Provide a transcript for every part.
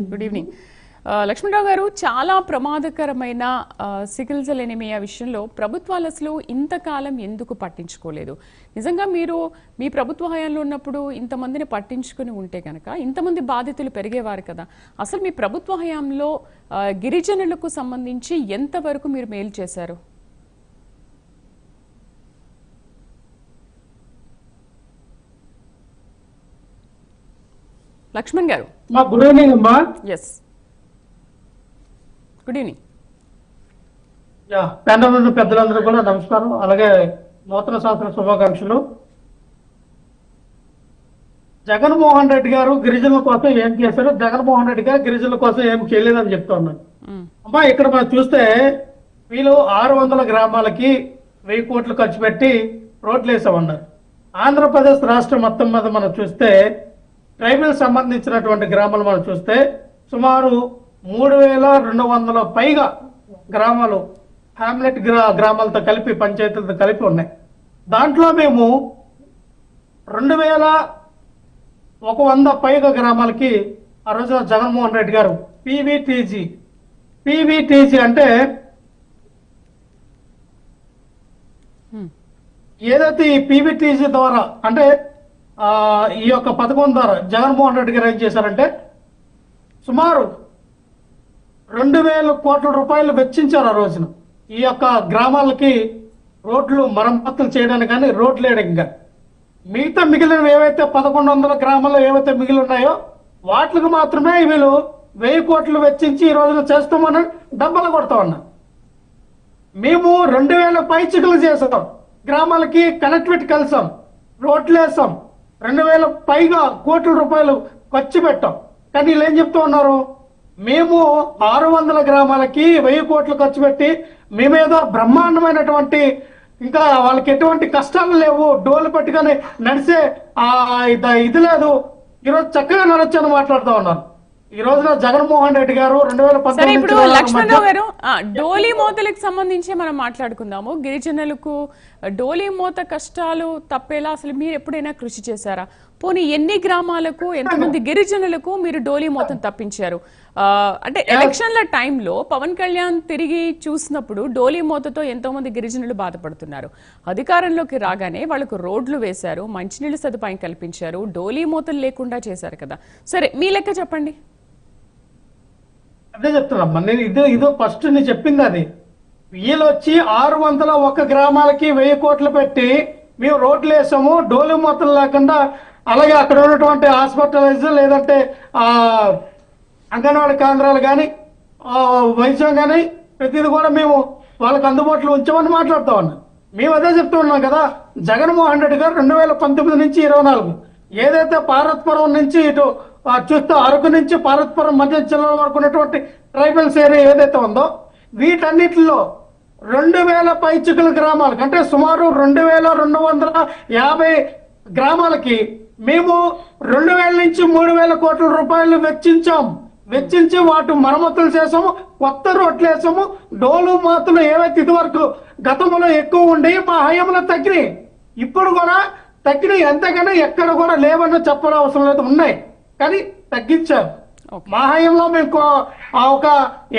Good evening Lakshmanarao గారు, చాలా ప్రమాదకరమైన సికిల్ సెల్ ఎనీమియా విషయంలో ప్రభుత్వాలు అసలు ఇంతకాలం ఎందుకు పట్టించుకోలేదు? నిజంగా మీరు మీ ప్రభుత్వ హయాంలో ఉన్నప్పుడు ఇంతమందిని పట్టించుకుని ఉంటే కనుక ఇంతమంది బాధితులు పెరిగేవారు కదా. అసలు మీ ప్రభుత్వ హయాంలో గిరిజనులకు సంబంధించి ఎంతవరకు మీరు మేలు చేశారు? లక్ష్మణ్ గారు. గుడ్ ఈవినింగ్ అమ్మా. Yes, good evening. ప్యానల్ ఉన్న పెద్దలందరూ కూడా నమస్కారం, అలాగే నూతన సంవత్సర శుభాకాంక్షలు. జగన్మోహన్ రెడ్డి గారు గిరిజనుల కోసం ఏం చేశారు, జగన్మోహన్ రెడ్డి గారు గిరిజనుల కోసం ఏం చేయలేదని చెప్తా ఉన్నాను అమ్మా. ఇక్కడ మనం చూస్తే వీళ్ళు 600 గ్రామాలకి 1000 కోట్లు ఖర్చు పెట్టి రోడ్లు వేసామన్నారు. ఆంధ్రప్రదేశ్ రాష్ట్రం మొత్తం మీద మనం చూస్తే ట్రైబల్ సంబంధించినటువంటి గ్రామాలు మనం చూస్తే సుమారు 3200 పైగా గ్రామాలు హ్యామ్లెట్ గ్రామాలతో కలిపి పంచాయతీలతో కలిపి ఉన్నాయి. దాంట్లో మేము 2100 పైగా గ్రామాలకి ఆ రోజు జగన్మోహన్ రెడ్డి గారు పీవీటీజీ అంటే ఏదైతే ఈ పీవీటీజీ ద్వారా అంటే ఈ యొక్క పథకం ద్వారా జగన్మోహన్ రెడ్డి గారు ఏం చేశారంటే సుమారు 2000 కోట్ల రూపాయలు వెచ్చించారు ఆ రోజున ఈ యొక్క గ్రామాలకి రోడ్లు మరమ్మతులు చేయడానికి కానీ రోడ్లు వేయడానికి కానీ. మిగతా మిగిలినవి ఏవైతే 1100 గ్రామాల్లో ఏవైతే మిగిలి ఉన్నాయో వాటికి మాత్రమే వీళ్ళు 1000 కోట్లు వెచ్చించి ఈ రోజున చేస్తామని డబ్బలు కొడతా ఉన్నారు. మేము 2000 పైచికలు చేసాం, గ్రామాలకి కనెక్టివిటీ కలిసాం, రోడ్లు వేసాం, 2000 పైగా కోట్ల రూపాయలు ఖర్చు పెట్టాం. కానీ వీళ్ళు ఏం చెప్తూ ఉన్నారు, మేము 600 గ్రామాలకి 1000 కోట్లు ఖర్చు పెట్టి మేమేదో బ్రహ్మాండమైనటువంటి ఇంకా వాళ్ళకి ఎటువంటి కష్టాలు లేవు, డోలు పట్టుకొని నడిసే ఇది లేదు, ఈరోజు చక్కగా నడచని మాట్లాడుతూ ఉన్నారు. ఈ రోజున జగన్మోహన్ రెడ్డి గారు 2018 లక్ష్మణరావు గారు, డోలీ మోతలకు సంబంధించి మనం మాట్లాడుకుందాము. గిరిజనులకు డోలీ మోత కష్టాలు తప్పేలా అసలు మీరు ఎప్పుడైనా కృషి చేశారా? పోనీ ఎన్ని గ్రామాలకు, ఎంతమంది గిరిజనులకు మీరు డోలీ మోతను తప్పించారు? అంటే ఎలక్షన్ల టైంలో పవన్ కళ్యాణ్ తిరిగి చూసినప్పుడు డోలీ మోతతో ఎంతో మంది గిరిజనులు బాధపడుతున్నారు. అధికారంలోకి రాగానే వాళ్ళకు రోడ్లు వేశారు, మంచినీళ్ళ సదుపాయం కల్పించారు, డోలీ మోతలు లేకుండా చేశారు కదా. సరే, మీ లెక్క చెప్పండి. అదే చెప్తున్నా నేను, ఇదో ఫస్ట్ నేను చెప్పింది అది. వీళ్ళు వచ్చి 601 గ్రామాలకి 1000 కోట్లు పెట్టి మేము రోడ్లు వేసాము, డోలి మొత్తం లేకుండా. అలాగే అక్కడ ఉన్నటువంటి హాస్పిటలైజ్ లేదంటే అంగన్వాడీ కేంద్రాలు కానీ వైద్యం కానీ ప్రతిదీ కూడా మేము వాళ్ళకి అందుబాటులో ఉంచామని మాట్లాడుతూ ఉన్నాం. మేము అదే చెప్తూ ఉన్నాం కదా. జగన్మోహన్ రెడ్డి గారు 2019 నుంచి 24 ఏదైతే పార్వతీపురం నుంచి ఇటు చూస్తే అరకు నుంచి పార్వతీపురం మధ్య జిల్లా వరకు ఉన్నటువంటి ట్రైబల్స్ ఏరియా ఏదైతే ఉందో వీటన్నిటిలో 2000 పైచికల గ్రామాలకు అంటే సుమారు 2250 గ్రామాలకి మేము 2000 నుంచి 3000 కోట్ల రూపాయలు వెచ్చించి వాటి మరమ్మతులు చేసాము, కొత్త రోడ్లు వేసాము. డోలు మాతులు ఏవైతే ఇదివరకు గతంలో ఎక్కువ ఉండి మా హయాంలో తగ్గినాయి, ఇప్పుడు కూడా తగ్గినాయి. ఎంతకన్నా ఎక్కడ కూడా లేవని చెప్పడం అవసరం లేదు, ఉన్నాయి కానీ తగ్గించారు. మా హయాంలో మేము ఒక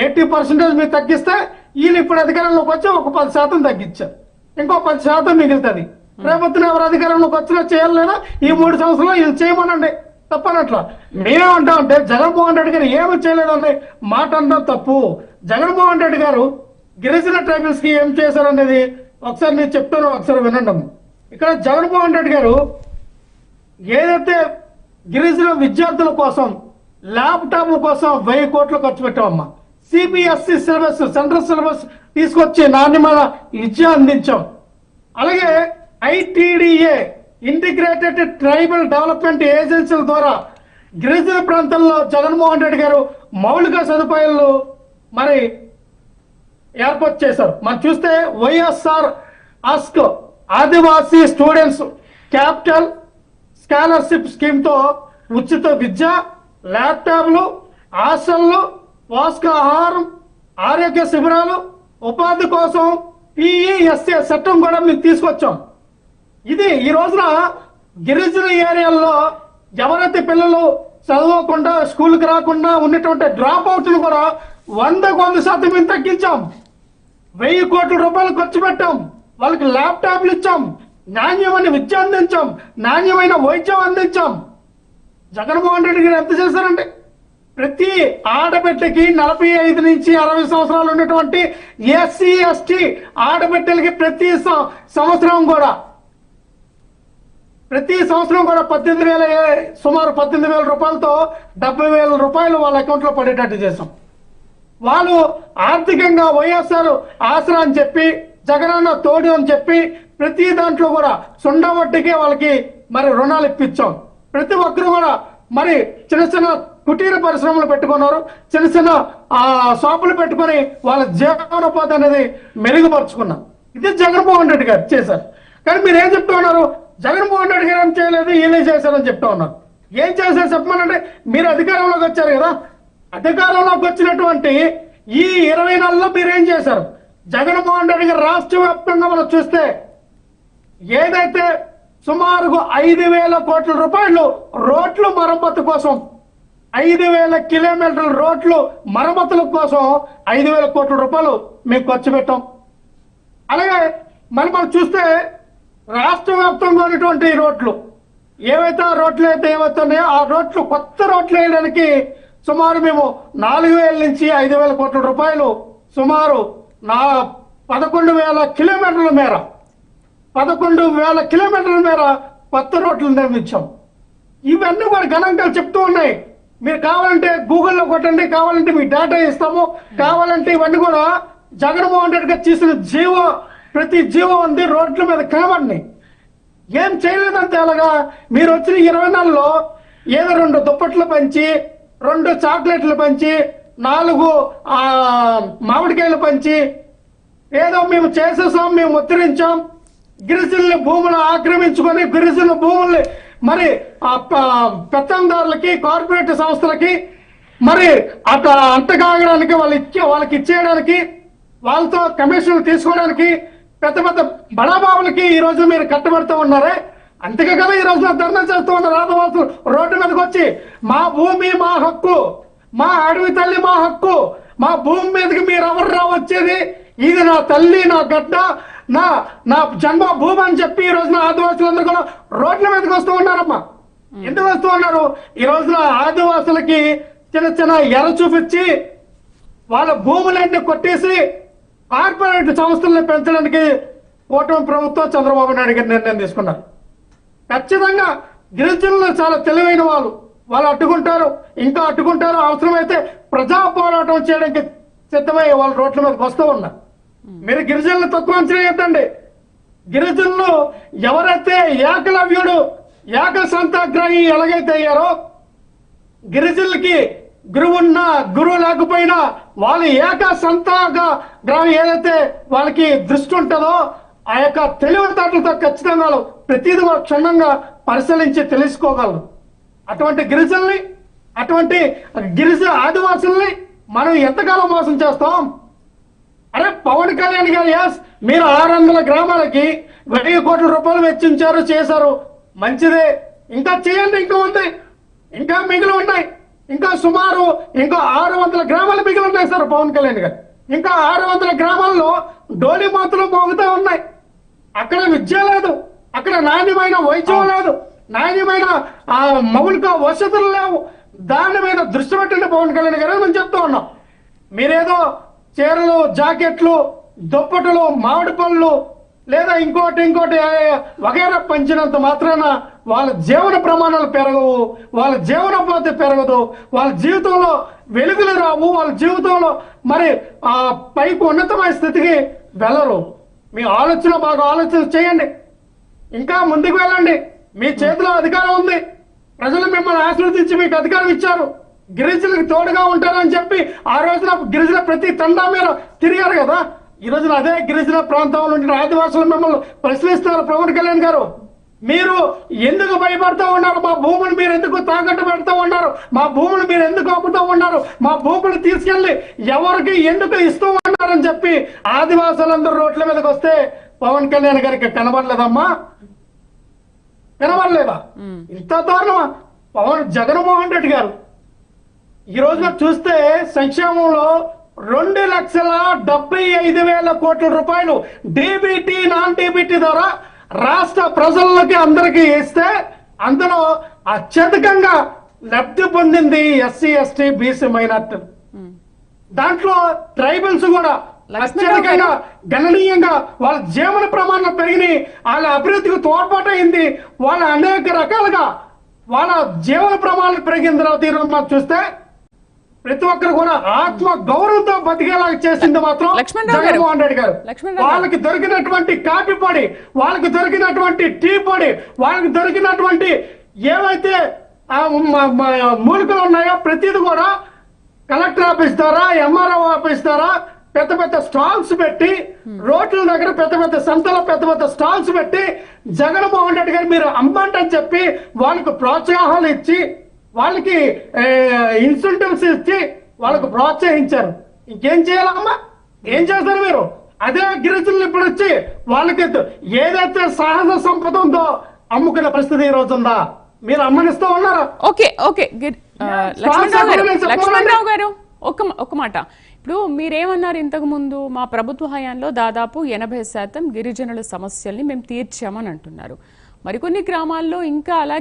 80% మీరు తగ్గిస్తే వీళ్ళు ఇప్పుడు అధికారంలోకి వచ్చి ఒక 10% తగ్గించారు, ఇంకో 10% మిగులుతుంది. రేపొద్దున ఎవరు అధికారంలోకి వచ్చినా చేయాలన్నా ఈ 3 సంవత్సరాలు వీళ్ళు చేయమనండి, తప్పనట్లా. మేమేమంటామంటే జగన్మోహన్ రెడ్డి గారు ఏమి చేయలేదండి మాట అనడం తప్పు. జగన్మోహన్ రెడ్డి గారు గిరిజన ట్రైబల్స్ కి ఏం చేశారనేది ఒకసారి నేను చెప్తాను, ఒకసారి వినండి. ఇక్కడ జగన్మోహన్ రెడ్డి గారు ఏదైతే గిరిజన విద్యార్థుల కోసం ల్యాప్టాప్ల కోసం 1000 కోట్లు ఖర్చు పెట్టామమ్మా. సిబిఎస్ఈ సిలబస్, సెంట్రల్ సిలబస్ తీసుకొచ్చి నాణ్యమైన విద్య అందించాం. అలాగే ఐటీడీఏ ఇంటిగ్రేటెడ్ ట్రైబల్ డెవలప్మెంట్ ఏజెన్సీల ద్వారా గిరిజన ప్రాంతాల్లో జగన్మోహన్ రెడ్డి గారు మౌలిక సదుపాయాలు మరి ఏర్పాటు చేశారు. మనం చూస్తే వైఎస్ఆర్ ఆస్క్ ఆదివాసీ స్టూడెంట్స్ క్యాపిటల్ స్కాలర్షిప్ స్కీమ్ తో ఉచిత విద్య, ల్యాప్టాప్లు, హాస్టళ్లు, పోషకాహారం, ఆరోగ్య శిబిరాలు, ఉపాధి కోసం పిఈఎస్ఏ చట్టం కూడా మేము తీసుకొచ్చాం. ఇది ఈ రోజున గిరిజన ఏరియాల్లో ఎవరైతే పిల్లలు చదవకుండా స్కూల్కి రాకుండా ఉన్నటువంటి డ్రాప్ అవుట్ను కూడా 100% మేము తగ్గించాం. 1000 కోట్ల రూపాయలు ఖర్చు పెట్టాం. వాళ్ళకి ల్యాప్టాప్లు ఇచ్చాం, నాణ్యమైన విద్య అందించాం, నాణ్యమైన వైద్యం అందించాం. జగన్మోహన్ రెడ్డి గారు ఎంత చేశారండి? ప్రతి ఆడబిడ్డకి 45 నుంచి 60 సంవత్సరాలు ఉన్నటువంటి ఎస్సీ ఎస్టీ ఆడబిడ్డలకి ప్రతి సంవత్సరం కూడా 18,000 సుమారు 18,000 రూపాయలతో 70,000 రూపాయలు వాళ్ళ అకౌంట్ లో పడేటట్టు చేశాం. వాళ్ళు ఆర్థికంగా వైఎస్ఆర్ ఆసరా అని చెప్పి, జగనన్న తోడు అని చెప్పి ప్రతి దాంట్లో కూడా సుండ వడ్డీకే వాళ్ళకి మరి రుణాలు ఇప్పించాం. ప్రతి ఒక్కరు కూడా మరి చిన్న చిన్న కుటీర పరిశ్రమలు పెట్టుకున్నారు, చిన్న చిన్న షాపులు పెట్టుకుని వాళ్ళ జీవనోపాధి అనేది మెరుగుపరుచుకున్నాం. ఇది జగన్మోహన్ రెడ్డి గారు చేశారు. కానీ మీరు ఏం చెప్తా ఉన్నారు? జగన్మోహన్ రెడ్డి గారు ఏం చేయలేదు, ఈయనే చేశారని చెప్తా ఉన్నారు. ఏం చేశారు చెప్పమనంటే, మీరు అధికారంలోకి వచ్చారు కదా, అధికారంలోకి వచ్చినటువంటి ఈ 20 నెలల్లో మీరేం చేశారు? జగన్మోహన్ రెడ్డి గారు రాష్ట్ర వ్యాప్తంగా మనం చూస్తే ఏదైతే సుమారుగా 5,000 కోట్ల రూపాయలు రోడ్లు మరమ్మతు కోసం, 5,000 కిలోమీటర్ల రోడ్లు మరమ్మతుల కోసం 5,000 కోట్ల రూపాయలు మేము ఖర్చు పెట్టాం. అలాగే మనం చూస్తే రాష్ట్ర వ్యాప్తంగా ఉన్నటువంటి రోడ్లు ఏవైతే ఏవైతున్నాయో ఆ రోడ్లు, కొత్త రోడ్లు వేయడానికి సుమారు మేము 4,000 నుంచి 5,000 కోట్ల రూపాయలు, సుమారు 11,000 కిలోమీటర్ల మేర 11,000 కిలోమీటర్ల మేర కొత్త రోడ్లు నిర్మించాం. ఇవన్నీ కూడా గణాంకాలు చెప్తూ ఉన్నాయి. మీరు కావాలంటే గూగుల్లో కొట్టండి, కావాలంటే మీ డేటా ఇస్తాము, కావాలంటే ఇవన్నీ కూడా జగన్మోహన్ రెడ్డి గారు చేసిన ప్రతి జీవో ఉంది రోడ్ల మీద కనబడి. ఏం చేయలేదంటే అలాగా మీరు వచ్చిన 20 నెలల్లో ఏదో 2 దుప్పట్లు పంచి, 2 చాక్లెట్లు పంచి, 4 మామిడికాయలు పంచి, ఏదో మేము చేసేసాం, మేము ఉత్తరించాం, గిరిజనుల భూములు ఆక్రమించుకొని గిరిజనుల భూముల్ని మరి పెత్తందారులకి, కార్పొరేట్ సంస్థలకి మరి అంటగాగడానికి వాళ్ళకి ఇచ్చేయడానికి, వాళ్ళతో కమిషన్లు తీసుకోవడానికి పెద్ద పెద్ద బడాబాబులకి ఈ రోజు మీరు కట్టబెడుతూ ఉన్నారే. అంతకే కదా ఈ రోజు ధర్నా చేస్తూ ఉన్నారు ఆదివాసులు రోడ్డు మీదకి వచ్చి, మా భూమి మా హక్కు, మా అడవి తల్లి మా హక్కు, మా భూమి మీదకి మీరు ఎవరు వచ్చేది, ఇది నా తల్లి, నా గడ్డ, నా జన్మ భూమి అని చెప్పి ఈ రోజున ఆదివాసులందరూ కూడా రోడ్ల మీదకి వస్తూ ఉన్నారమ్మా. ఎందుకు వస్తూ ఉన్నారు? ఈ రోజున ఆదివాసులకి చిన్న చిన్న ఎర చూపించి వాళ్ళ భూములన్నీ కొట్టేసి కార్పొరేట్ సంస్థలను పెంచడానికి కూటమి ప్రభుత్వం చంద్రబాబు నాయుడు గారు నిర్ణయం తీసుకున్నారు. ఖచ్చితంగా గిరిజనులు చాలా తెలివైన వాళ్ళు అడ్డుకుంటారు, ఇంకా అడ్డుకుంటారు. అవసరమైతే ప్రజా పోరాటం చేయడానికి సిద్ధమై వాళ్ళ రోడ్ల మీదకి వస్తూ ఉన్నారు. మీరు గిరిజనులు తక్కువ అంచనా వేయద్దండి. గిరిజనులు ఎవరైతే ఏకలవ్యుడు, ఏక సంతాగ్రహి ఎలాగైతే అయ్యారో, గిరిజనులకి గురువున్నా గురువు లేకపోయినా వాళ్ళు ఏక సంతాగ్రహం ఏదైతే వాళ్ళకి దృష్టి ఉంటుందో ఆ యొక్క తెలివితేటలతో ఖచ్చితంగా ప్రతిదీ క్షుణ్ణంగా పరిశీలించి తెలుసుకోగలరు. అటువంటి గిరిజనుల్ని, అటువంటి ఆదివాసుల్ని మనం ఎంతకాలం మోసం చేస్తాం? అరే పవన్ కళ్యాణ్ గారు మీరు 600 గ్రామాలకి 1000 కోట్ల రూపాయలు వెచ్చించారు, చేశారు, మంచిదే. ఇంకా చేయండి, ఇంకా ఉంది, ఇంకా మిగిలి ఉన్నాయి. ఇంకా సుమారు 600 గ్రామాలు మిగిలి ఉన్నాయి సార్ పవన్ కళ్యాణ్ గారు. ఇంకా 600 గ్రామాల్లో డోలి మాత్రలు మోగుతూ ఉన్నాయి. అక్కడ విద్య లేదు, అక్కడ నాణ్యమైన వైద్యం లేదు, నాణ్యమైన మౌలిక వసతులు లేవు. దాని మీద దృష్టి పెట్టండి పవన్ కళ్యాణ్ గారు మేము చెప్తా ఉన్నాం. మీరేదో చీరలు, జాకెట్లు, దుప్పటలు, మామిడి పళ్ళు లేదా ఇంకోటి వగైరా పంచినంత మాత్రాన వాళ్ళ జీవన ప్రమాణాలు పెరగవు, వాళ్ళ జీవనోపాధి పెరగదు, వాళ్ళ జీవితంలో వెలుగులు రావు, వాళ్ళ జీవితంలో మరి పైకి ఉన్నతమైన స్థితికి వెళ్ళరు. మీ బాగా ఆలోచన చేయండి, ఇంకా ముందుకు వెళ్ళండి. మీ చేతిలో అధికారం ఉంది, ప్రజలు మిమ్మల్ని ఆశీర్వదించి మీకు అధికారం ఇచ్చారు. గిరిజనులకు తోడుగా ఉంటారని చెప్పి ఆ రోజున గిరిజన ప్రతి తండా మీద తిరిగారు కదా. ఈ రోజున అదే గిరిజన ప్రాంతంలో ఉండే ఆదివాసులు మిమ్మల్ని ప్రశ్నిస్తున్నారు పవన్ కళ్యాణ్ గారు. మీరు ఎందుకు భయపడుతూ ఉన్నారు? మా భూములు మీరు ఎందుకు తాకట్టు పెడుతూ ఉన్నారు? మా భూములు మీరు ఎందుకు అమ్ముతూ ఉన్నారు? మా భూములు తీసుకెళ్లి ఎవరికి ఎందుకు ఇస్తూ ఉన్నారని చెప్పి ఆదివాసులందరూ రోడ్ల మీదకి వస్తే పవన్ కళ్యాణ్ గారికి కనబడలేదమ్మా, కనబడలేదా? ఇంత దారుణమా? జగన్మోహన్ రెడ్డి గారు ఈ రోజున చూస్తే సంక్షేమంలో 2,75,000 కోట్ల రూపాయలు డీబీటీ నాన్ డీబీటీ ద్వారా రాష్ట్ర ప్రజలకి అందరికీ ఇస్తే అందులో అత్యధికంగా లబ్ధి పొందింది ఎస్సీ ఎస్టీ బీసీ మైనార్టీలు. దాంట్లో ట్రైబల్స్ కూడా అత్యధికంగా గణనీయంగా వాళ్ళ జీవన ప్రమాణాలు పెరిగినాయి, వాళ్ళ అభివృద్ధికి తోడ్పాటు అయింది, వాళ్ళ అనేక రకాలుగా వాళ్ళ జీవన ప్రమాణాలు పెరిగిన తర్వాత ఈరోజు మనం చూస్తే ప్రతి ఒక్కరు కూడా ఆత్మ గౌరవంతో బతికేలా చేసింది మాత్రం జగన్మోహన్ రెడ్డి గారు. వాళ్ళకి దొరికినటువంటి కాఫీ పొడి, వాళ్ళకి దొరికినటువంటి టీ పొడి, వాళ్ళకి దొరికినటువంటి ఏవైతే మూలికలు ఉన్నాయో ప్రతిది కూడా కలెక్టర్ ఆఫీస్ ద్వారా ఎంఆర్ఓ ఆఫీస్ ద్వారా పెద్ద పెద్ద స్టాల్స్ పెట్టి రోడ్ల దగ్గర పెద్ద పెద్ద సంతలో పెద్ద పెద్ద స్టాల్స్ పెట్టి జగన్మోహన్ రెడ్డి గారు మీరు అమ్మంటని చెప్పి వాళ్ళకి ప్రోత్సాహాలు ఇచ్చి వాళ్ళకి ఇన్సెంటివ్స్ ఇచ్చి వాళ్ళకు ప్రోత్సహించారు. ఇంకేం చేయాలమ్మా? ఏం చేస్తారు మీరు? అదే గిరిజనులు ఇప్పుడు వచ్చి వాళ్ళకి ఏదైతే సహజ సంపద ఉందో అమ్ముకునే పరిస్థితి ఈ రోజు ఉందా? మీరు అమ్మనిస్తూ ఉన్నారా? ఓకే ఓకే లక్ష్మణరావు గారు ఒక మాట, ఇప్పుడు మీరేమన్నారు ఇంతకు ముందు, మా ప్రభుత్వ హయాంలో దాదాపు 80% గిరిజనుల సమస్యల్ని మేము తీర్చామని అంటున్నారు. మరికొన్ని గ్రామాల్లో ఇంకా అలా